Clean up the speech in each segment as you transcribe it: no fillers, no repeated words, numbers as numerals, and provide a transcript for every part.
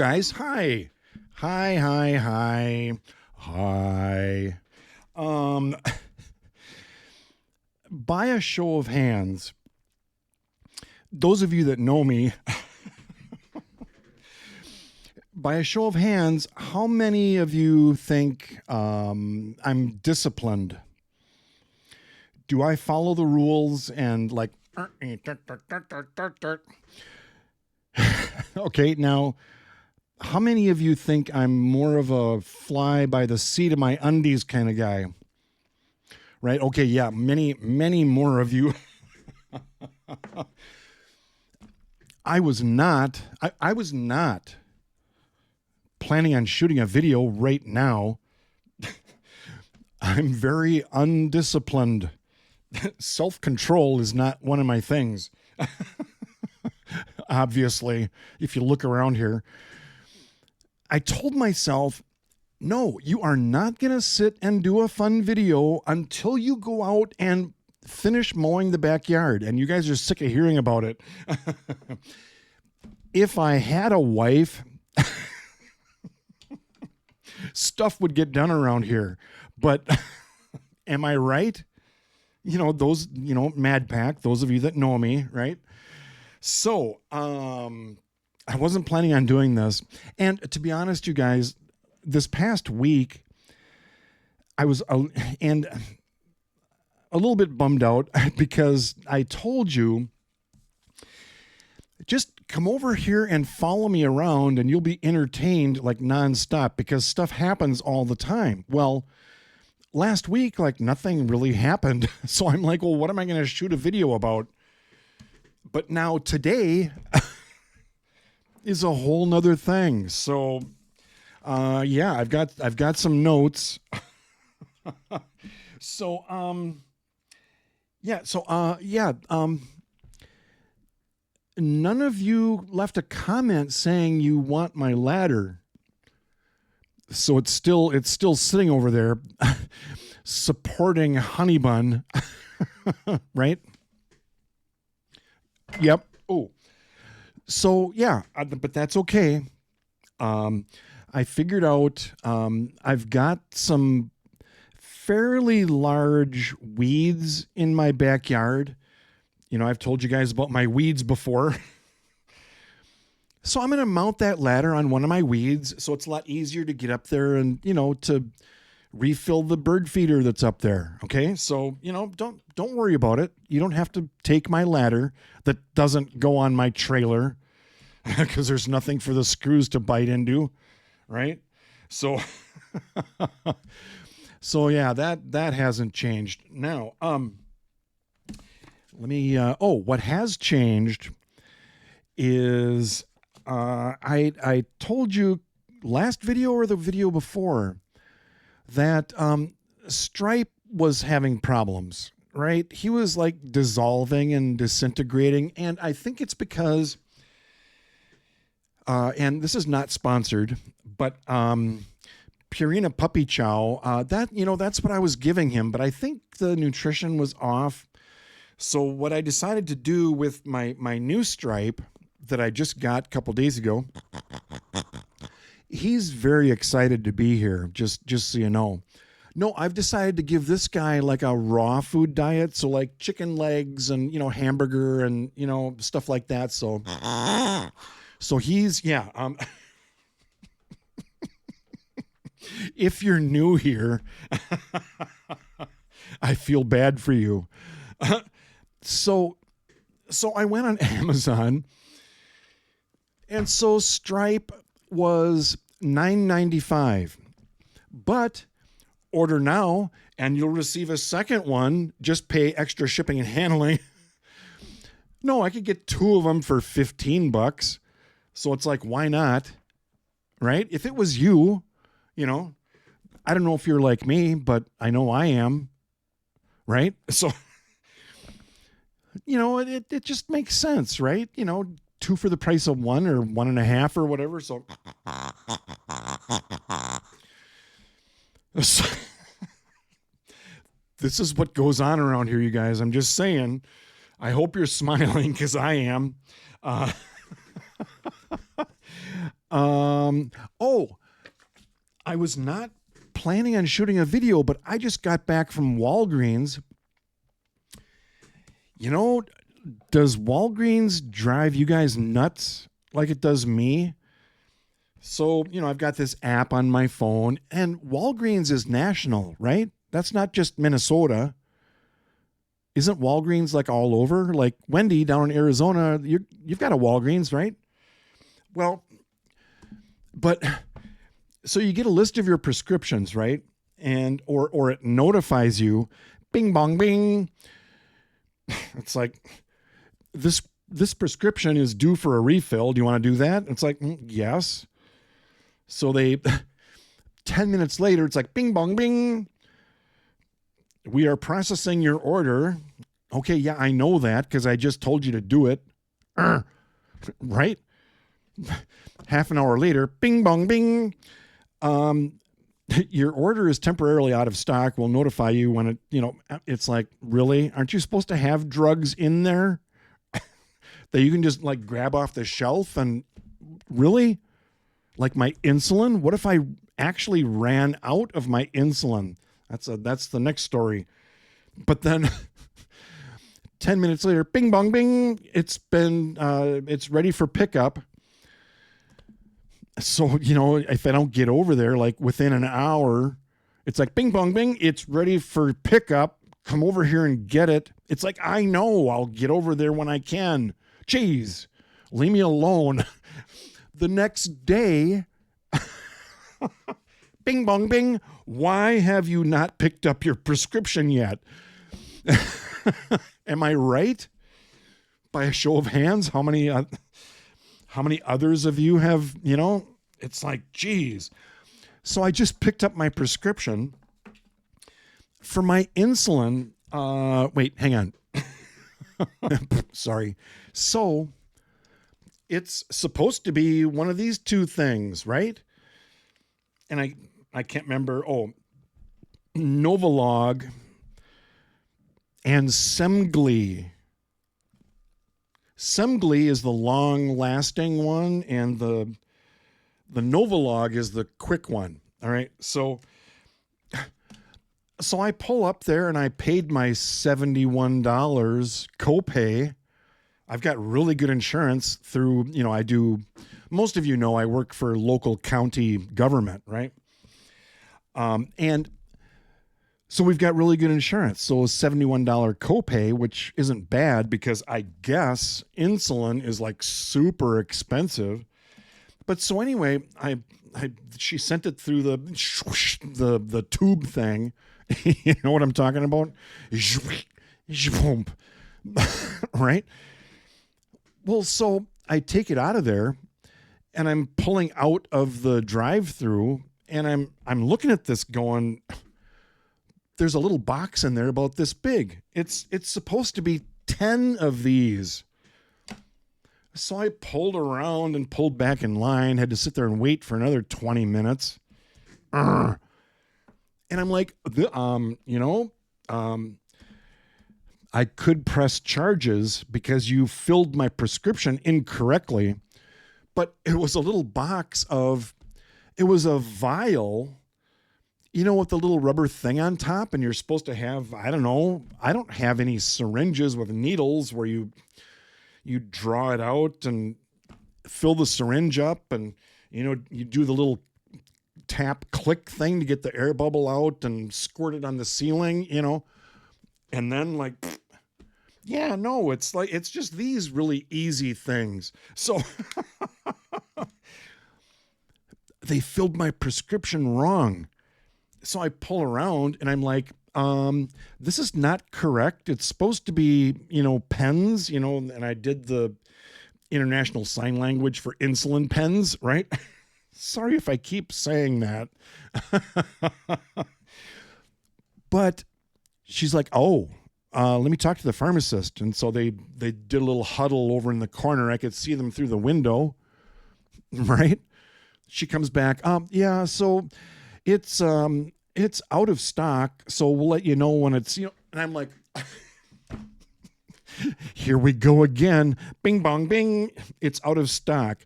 guys. Hi. Hi. Um, by a show of hands, those of you that know me, by a show of hands, how many of you think I'm disciplined? Do I follow the rules and like, okay, now, how many of you think I'm more of a fly by the seat of my undies kind of guy? Right? Okay, yeah, many more of you. I was not planning on shooting a video right now. I'm very undisciplined. Self-control is not one of my things. Obviously, if you look around here, I told myself, no, you are not going to sit and do a fun video until you go out and finish mowing the backyard. And you guys are sick of hearing about it. If I had a wife, stuff would get done around here. But am I right? Mad Pack, those of you that know me, right? So, I wasn't planning on doing this. And to be honest, you guys, this past week, I was a little bit bummed out because I told you, just come over here and follow me around and you'll be entertained like nonstop because stuff happens all the time. Well, last week, like nothing really happened. So I'm like, well, what am I going to shoot a video about? But now today is a whole nother thing. So, yeah, I've got some notes. None of you left a comment saying you want my ladder. So it's still sitting over there supporting Honey Bun, right? Yep. Oh, so yeah, but that's okay. I figured out I've got some fairly large weeds in my backyard. I've told you guys about my weeds before. So I'm going to mount that ladder on one of my weeds so it's a lot easier to get up there and, to refill the bird feeder that's up there. Okay? So, don't worry about it. You don't have to take my ladder that doesn't go on my trailer because there's nothing for the screws to bite into, right? So so yeah, that hasn't changed. Now, what has changed is I told you last video or the video before that Stripe was having problems, right? He was like dissolving and disintegrating, and I think it's because and this is not sponsored, but Purina Puppy Chow, that's what I was giving him, but I think the nutrition was off. So what I decided to do with my new Stripe that I just got a couple days ago, he's very excited to be here, just so you know. No, I've decided to give this guy like a raw food diet, so like chicken legs and, hamburger and, stuff like that. So he's, yeah. If you're new here, I feel bad for you. So I went on Amazon, and so Stripe was $9.95, but order now and you'll receive a second one. Just pay extra shipping and handling. No, I could get two of them for $15. So it's like, why not? Right? If it was you, I don't know if you're like me, but I know I am. Right? So, it just makes sense, right? Two for the price of one or 1.5 or whatever. So, this is what goes on around here, you guys. I'm just saying. I hope you're smiling because I am. Oh, I was not planning on shooting a video, but I just got back from Walgreens. You know, does Walgreens drive you guys nuts like it does me? So, I've got this app on my phone, and Walgreens is national, right? That's not just Minnesota. Isn't Walgreens like all over? Like Wendy down in Arizona, you've got a Walgreens, right? Well, but so you get a list of your prescriptions, right? And or it notifies you, bing bong bing. It's like this prescription is due for a refill. Do you want to do that? It's like, yes. So 10 minutes later, it's like bing bong bing. We are processing your order. Okay, yeah, I know that because I just told you to do it. Right? Half an hour later, bing bong bing. Your order is temporarily out of stock. We'll notify you when it's like, really? Aren't you supposed to have drugs in there that you can just like grab off the shelf? And really? Like my insulin? What if I actually ran out of my insulin? That's the next story. But then 10 minutes later, bing bong bing, it's ready for pickup. So, if I don't get over there like within an hour, it's like bing bong bing, it's ready for pickup. Come over here and get it. It's like, I know I'll get over there when I can. Jeez, leave me alone. The next day, bing bong bing, why have you not picked up your prescription yet? Am I right? By a show of hands, how many others of you have, it's like, geez. So I just picked up my prescription for my insulin. Wait, hang on. Sorry. So it's supposed to be one of these two things, right? And I can't remember. Oh, Novolog and Semglee. Semglee is the long-lasting one, and the Novolog is the quick one. All right, so I pull up there and I paid my $71 copay. I've got really good insurance through, I do, most of you know I work for local county government, right? And so we've got really good insurance. So a $71 copay, which isn't bad because I guess insulin is like super expensive. But so anyway, she sent it through the tube thing. You know what I'm talking about? Right? Well, so I take it out of there and I'm pulling out of the drive-through and I'm looking at this going, there's a little box in there about this big. It's supposed to be 10 of these. So I pulled around and pulled back in line, had to sit there and wait for another 20 minutes. And I'm like, I could press charges because you filled my prescription incorrectly. But it was a little box it was a vial, with the little rubber thing on top, and you're supposed to have, I don't know, I don't have any syringes with needles where you draw it out and fill the syringe up and, you do the little tap click thing to get the air bubble out and squirt it on the ceiling, and then like, yeah, no, it's just these really easy things. So they filled my prescription wrong. So I pull around and I'm like, this is not correct. It's supposed to be, pens, and I did the international sign language for insulin pens, right? Sorry if I keep saying that. But she's like, let me talk to the pharmacist. And so they did a little huddle over in the corner. I could see them through the window, right? She comes back. Yeah, so it's out of stock. So we'll let you know when it's, and I'm like, here we go again. Bing, bong, bing. It's out of stock.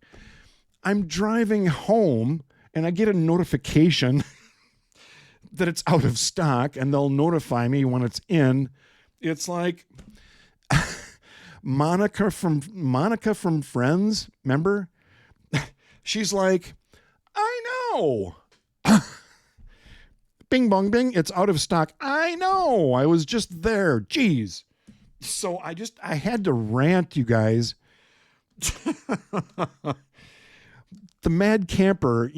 I'm driving home and I get a notification that it's out of stock, and they'll notify me when it's in. It's like Monica from Friends, remember? She's like, I know. Bing bong bing, it's out of stock. I know. I was just there. Jeez. So I had to rant, you guys. The Mad Camper,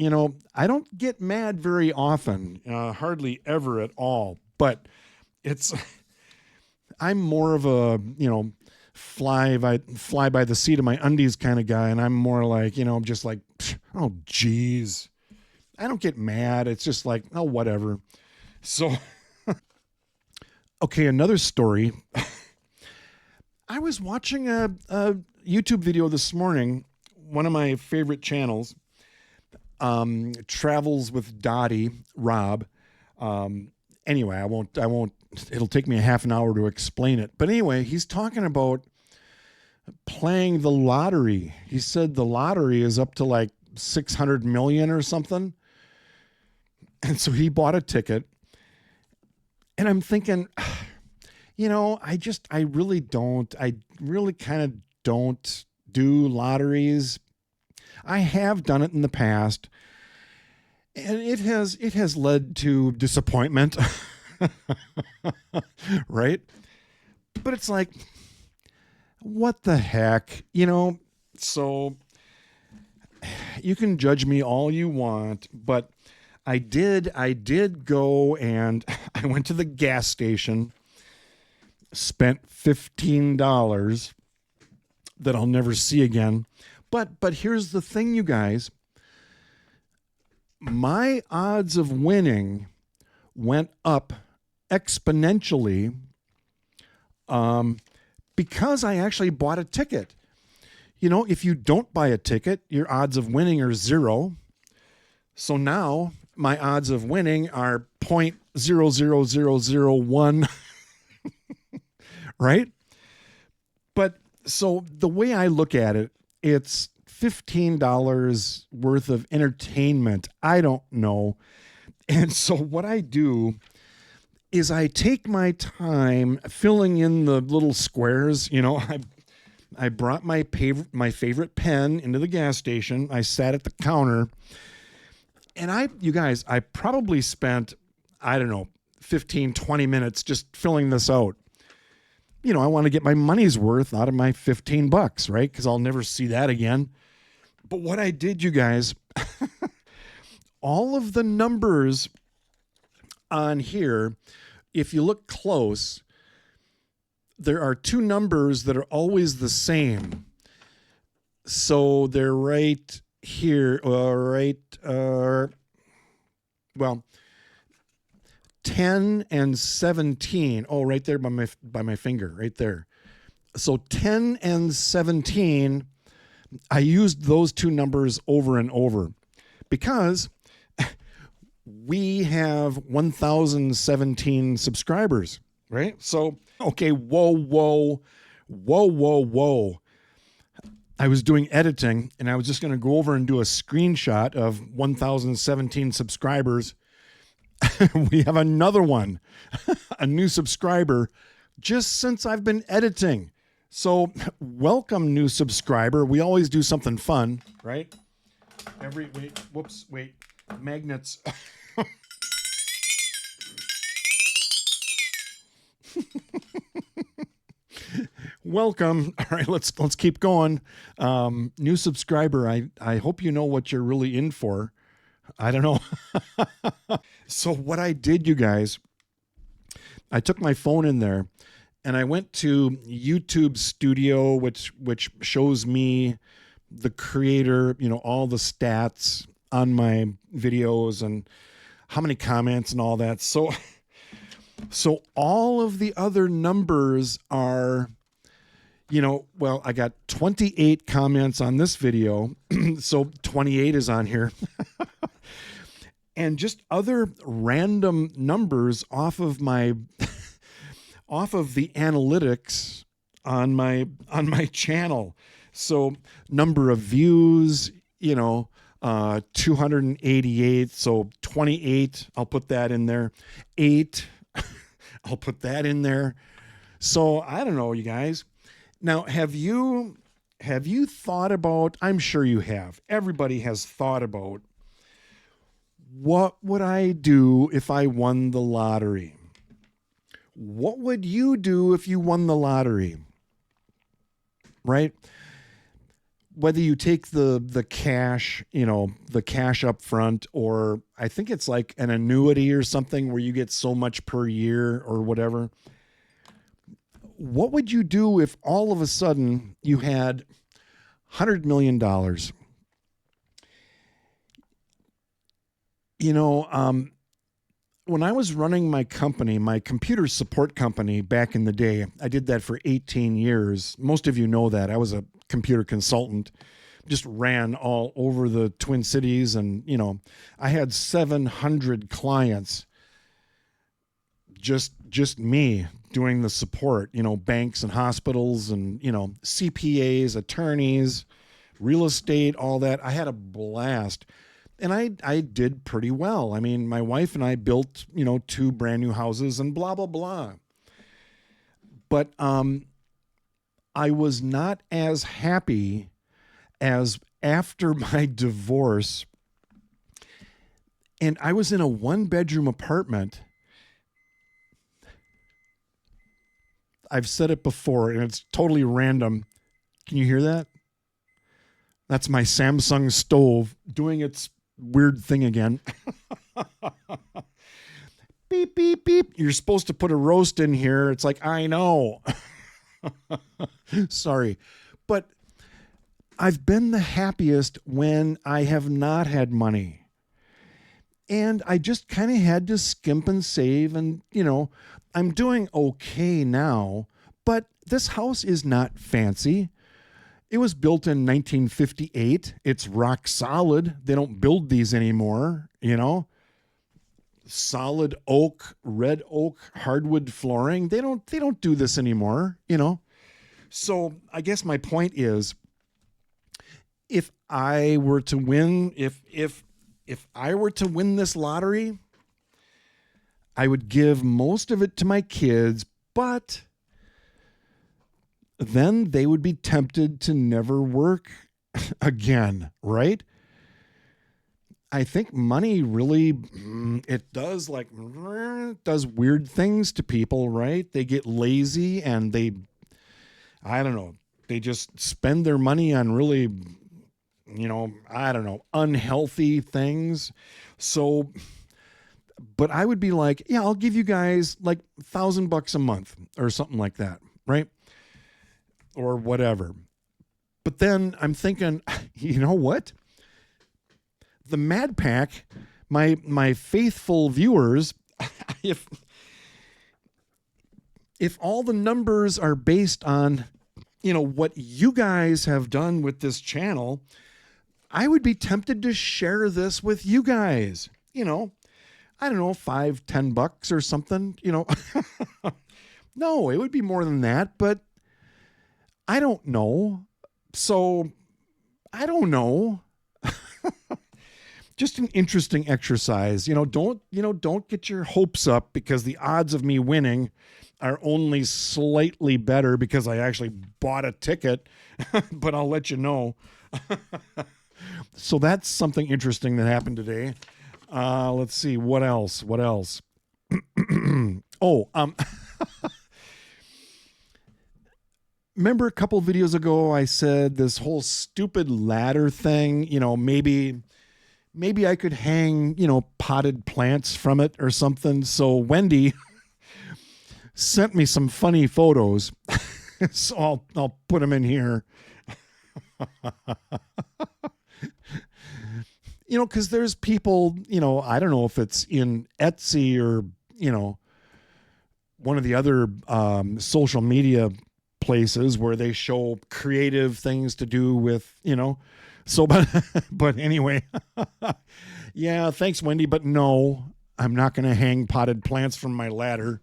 I don't get mad very often, hardly ever at all, but I'm more of a, fly by the seat of my undies kind of guy. And I'm more like, just like, oh, geez, I don't get mad. It's just like, oh, whatever. So, okay. Another story. I was watching a YouTube video this morning, one of my favorite channels, Travels with Dottie, Rob. Anyway, I won't, it'll take me a half an hour to explain it. But anyway, he's talking about playing the lottery. He said the lottery is up to like 600 million or something. And so he bought a ticket. And I'm thinking, I really kind of don't do lotteries. I have done it in the past, and it has led to disappointment. Right? But it's like, what the heck, so you can judge me all you want, but I did go and I went to the gas station, spent $15 that I'll never see again. But here's the thing, you guys. My odds of winning went up exponentially because I actually bought a ticket. If you don't buy a ticket, your odds of winning are 0. So now my odds of winning are 0.00001, right? But so the way I look at it, it's $15 worth of entertainment. I don't know. And so what I do is I take my time filling in the little squares. I brought my favorite pen into the gas station. I sat at the counter, and I probably spent, I don't know, 15, 20 minutes just filling this out. I want to get my money's worth out of my $15, right? Because I'll never see that again. But what I did, you guys, all of the numbers on here, if you look close, there are 2 numbers that are always the same. So they're right here, 10 and 17. Oh, right there by my finger, right there. So 10 and 17, I used those 2 numbers over and over because we have 1,017 subscribers, right? So, okay, whoa. I was doing editing, and I was just going to go over and do a screenshot of 1,017 subscribers. We have another one, a new subscriber, just since I've been editing. So welcome, new subscriber. We always do something fun, right? Magnets. Welcome. All right, let's keep going. New subscriber. I hope you know what you're really in for. I don't know. So what I did, you guys, I took my phone in there and I went to YouTube Studio, which shows me the creator, all the stats on my videos and how many comments and all that. So all of the other numbers are, I got 28 comments on this video. So 28 is on here. And just other random numbers off of the analytics on my channel. So number of views, 288. So 28, I'll put that in there. 8, I'll put that in there. So I don't know, you guys. Now, have you thought about, I'm sure you have. Everybody has thought about, what would I do if I won the lottery? What would you do if you won the lottery? Right? Whether you take the cash, the cash up front, or I think it's like an annuity or something where you get so much per year or whatever. What would you do if all of a sudden you had $100 million? When I was running my company, my computer support company back in the day, I did that for 18 years. Most of you know that. I was a computer consultant, just ran all over the Twin Cities, and, I had 700 clients, just me doing the support, banks and hospitals and, CPAs, attorneys, real estate, all that. I had a blast. And I did pretty well. I mean, my wife and I built, 2 brand new houses and blah, blah, blah. But I was not as happy as after my divorce. And I was in a 1-bedroom apartment. I've said it before, and it's totally random. Can you hear that? That's my Samsung stove doing its weird thing again. Beep, beep, beep. You're supposed to put a roast in here. It's like, I know. Sorry. But I've been the happiest when I have not had money. And I just kind of had to skimp and save. And, I'm doing okay now. But this house is not fancy. It was built in 1958. It's rock solid. They don't build these anymore, Solid oak, red oak, hardwood flooring. They don't do this anymore, So I guess my point is, if I were to win, if I were to win this lottery, I would give most of it to my kids, but then they would be tempted to never work again, right? I think money really, it does weird things to people, right? They get lazy and they just spend their money on really, unhealthy things. So, but I would be like, yeah, I'll give you guys like $1,000 a month or something like that, right? Or whatever. But then I'm thinking, you know what? The Mad Pack, my faithful viewers, if all the numbers are based on, what you guys have done with this channel, I would be tempted to share this with you guys. I don't know, $5-10 or something, No, it would be more than that, but I don't know. So I don't know. Just an interesting exercise. Don't get your hopes up because the odds of me winning are only slightly better because I actually bought a ticket, but I'll let you know. So that's something interesting that happened today. Let's see. What else? Remember a couple videos ago, I said this whole stupid ladder thing, maybe I could hang, potted plants from it or something. So Wendy sent me some funny photos. So I'll put them in here. Because there's people, I don't know if it's in Etsy or, one of the other social media places where they show creative things to do with, so, but anyway, yeah, thanks, Wendy. But no, I'm not going to hang potted plants from my ladder.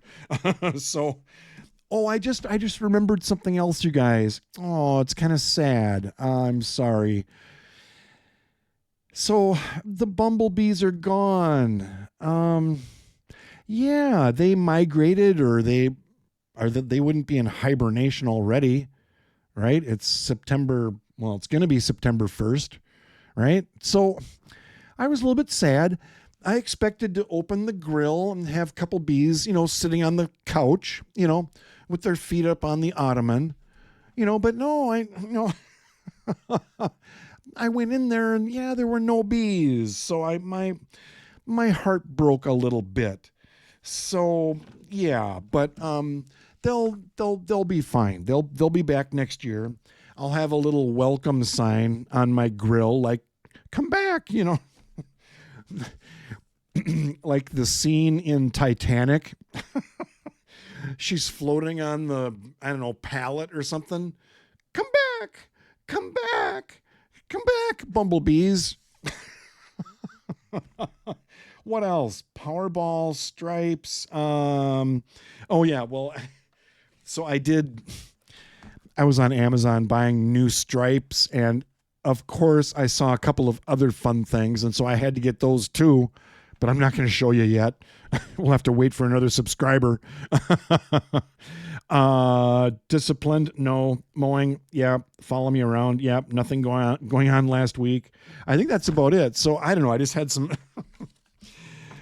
So, I just remembered something else, you guys. Oh, it's kind of sad. I'm sorry. So the bumblebees are gone. Yeah, they migrated, or they wouldn't be in hibernation already, right? It's September. Well, it's going to be September 1st, right? So I was a little bit sad. I expected to open the grill and have a couple bees, sitting on the couch, with their feet up on the ottoman, but no, I went in there and yeah, there were no bees. So my heart broke a little bit. So yeah, but they'll be fine. They'll be back next year. I'll have a little welcome sign on my grill, like come back, like the scene in Titanic. She's floating on the, I don't know, pallet or something. Come back, come back, come back, bumblebees. What else? Powerball, stripes. Oh yeah, well, so I was on Amazon buying new stripes, and of course I saw a couple of other fun things, and so I had to get those too, but I'm not going to show you yet. We'll have to wait for another subscriber. Disciplined, no. Mowing, yeah. Follow me around, yeah. Nothing going on last week. I think that's about it. So I don't know. I just had some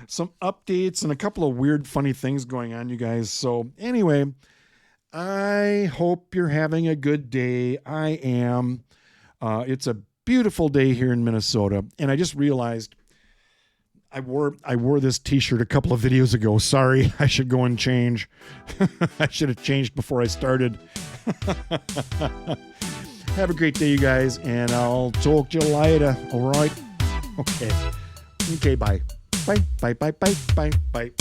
some updates and a couple of weird, funny things going on, you guys. So anyway, I hope you're having a good day. I am. It's a beautiful day here in Minnesota, and I just realized I wore this t-shirt a couple of videos ago. Sorry, I should go and change. I should have changed before I started. Have a great day, you guys, and I'll talk to you later. All right? Okay. Okay, bye. Bye, bye, bye, bye, bye, bye.